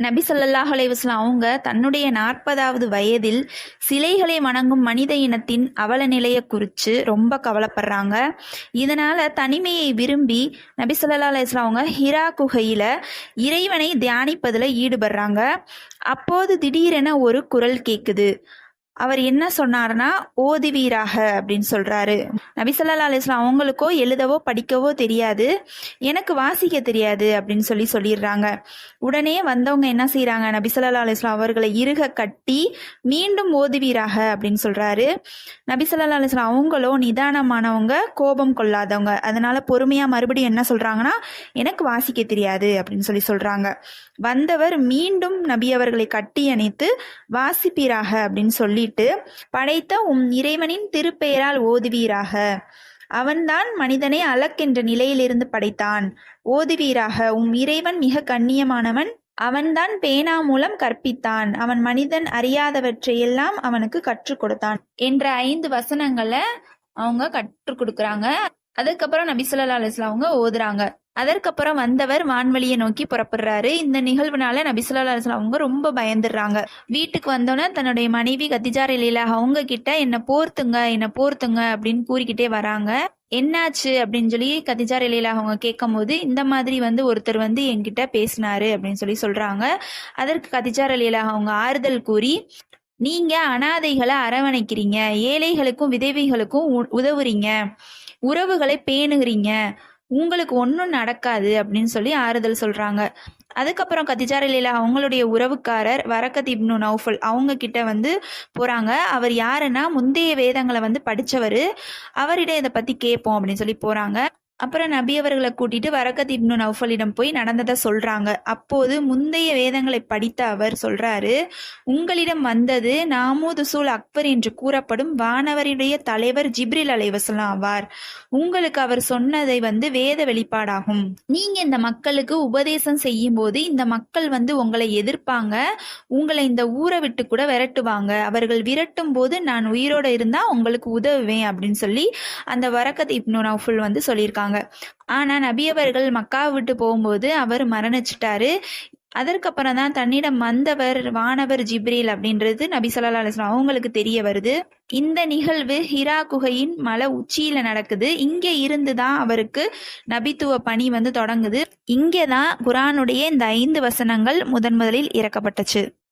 நபி ஸல்லல்லாஹு அலைஹி வஸல்லம் அவங்க தன்னுடைய 40வது வயதில் சிலைகளை வணங்கும் மனித இனத்தின் அவல நிலையை குறித்து ரொம்ப கவலைப்படுறாங்க. இதனால் தனிமையை விரும்பி நபி ஸல்லல்லாஹு அலைஹி வஸல்லம் அவங்க ஹிரா குகையில் இறைவனை தியானிப்பதில் ஈடுபடுறாங்க. அப்போது திடீரென ஒரு குரல் கேட்குது. அவர் என்ன சொன்னார்னா, ஓதுவீராக அப்படின்னு சொல்றாரு. நபி ஸல்லல்லாஹு அலைஹி வஸல்லம் அவங்களுக்கோ எழுதவோ படிக்கவோ தெரியாது, எனக்கு வாசிக்க தெரியாது அப்படின்னு சொல்லிடுறாங்க. உடனே வந்தவங்க என்ன செய்யறாங்க, நபி ஸல்லல்லாஹு அலைஹி வஸல்லம் அவர்களை இறுக கட்டி மீண்டும் ஓதுவீராக அப்படின்னு சொல்றாரு. நபி ஸல்லல்லாஹு அலைஹி வஸல்லம் அவங்களோ நிதானமானவங்க, கோபம் கொள்ளாதவங்க. அதனால பொறுமையா மறுபடியும் என்ன சொல்றாங்கன்னா, எனக்கு வாசிக்க தெரியாது அப்படின்னு சொல்றாங்க. வந்தவர் மீண்டும் நபி அவர்களை கட்டி அணைத்து வாசிப்பீராக அப்படின்னு சொல்லிட்டு, படைத்த உம் இறைவனின் திருப்பெயரால் ஓதுவீராக, அவன்தான் மனிதனை அலக்கென்ற நிலையிலிருந்து படைத்தான், ஓதுவீராக, உம் இறைவன் மிக கண்ணியமானவன், அவன்தான் பேனா மூலம் கற்பித்தான், அவன் மனிதன் அறியாதவற்றையெல்லாம் அவனுக்கு கற்றுக் கொடுத்தான் என்ற 5 வசனங்களை அவங்க கற்றுக் கொடுக்குறாங்க. அதுக்கப்புறம் நபி ஸல்லல்லாஹு அலைஹி வஸல்லம் அவங்க ஓதுறாங்க. அதற்கப்புறம் வந்தவர் வான்வழியை நோக்கி புறப்படுறாரு. இந்த நிகழ்வுனால நபி ஸல்லல்லாஹு அலைஹி வஸல்லம் அவங்க ரொம்ப பயந்துடுறாங்க. வீட்டுக்கு வந்தோன்னே தன்னுடைய மனைவி கதீஜா ரலியல்லாஹு அவங்க கிட்ட என்னை போர்த்துங்க அப்படின்னு கூறிக்கிட்டே வராங்க. என்னாச்சு அப்படின்னு சொல்லி கதீஜா ரலியல்லாஹு அவங்க கேட்கும் போது, இந்த மாதிரி ஒருத்தர் என்கிட்ட பேசினாரு அப்படின்னு சொல்றாங்க. அதற்கு கதீஜா ரலியல்லாஹு அவங்க ஆறுதல் கூறி, நீங்க அனாதைகளை அரவணைக்கிறீங்க, ஏழைகளுக்கும் விதவைகளுக்கும் உதவுறீங்க, உறவுகளை பேணுகிறீங்க, உங்களுக்கு ஒன்றும் நடக்காது அப்படின்னு சொல்லி ஆறுதல் சொல்றாங்க. அதுக்கப்புறம் கதீஜா ரலியல்லாஹு அவங்களுடைய உறவுக்காரர் வரக்கத் இப்னு நௌஃபல் அவங்க கிட்ட போறாங்க. அவர் யாருன்னா, முந்தைய வேதங்களை படிச்சவர். அவரிடம் இதை பத்தி கேட்போம் அப்படின்னு சொல்லி போறாங்க. அப்புறம் நபி அவர்களை கூட்டிட்டு வரக்கத் இப்னு நௌஃபலிடம் போய் நடந்ததை சொல்றாங்க. அப்போது முந்தைய வேதங்களை படித்த அவர் சொல்றாரு, உங்களிடம் வந்தது நாமூதுசூல் அக்பர் என்று கூறப்படும் வானவருடைய தலைவர் ஜிப்ரில் அலைஹிஸ்ஸலாம் ஆவார். உங்களுக்கு அவர் சொன்னதை வேத வெளிப்பாடாகும். நீங்க இந்த மக்களுக்கு உபதேசம் செய்யும் போது இந்த மக்கள் உங்களை எதிர்ப்பாங்க, உங்களை இந்த ஊரை விட்டு கூட விரட்டுவாங்க. அவர்கள் விரட்டும் போது நான் உயிரோட இருந்தா உங்களுக்கு உதவுவேன் அப்படின்னு சொல்லி அந்த வரக்கத் இப்னு நௌஃபல் சொல்லியிருக்காங்க. ஆனா நபி அவர்கள் மக்காவை விட்டு போகும்போது அவர் மரணிச்சிட்டாரு. அதற்கப்புறம் தான் தன்னிடம் வந்தவர் வானவர் ஜிப்ரீல் அப்படின்றது நபி ஸல்லல்லாஹு அலைஹி வஸல்லம் அவங்களுக்கு தெரிய வருது. இந்த நிகழ்வு ஹிரா குகையின் மலை உச்சியில நடக்குது. இங்க இருந்துதான் அவருக்கு நபித்துவ பணி தொடங்குது. இங்கேதான் குர்ஆனுடைய இந்த 5 வசனங்கள் முதலில் இறக்கப்பட்டுச்சு.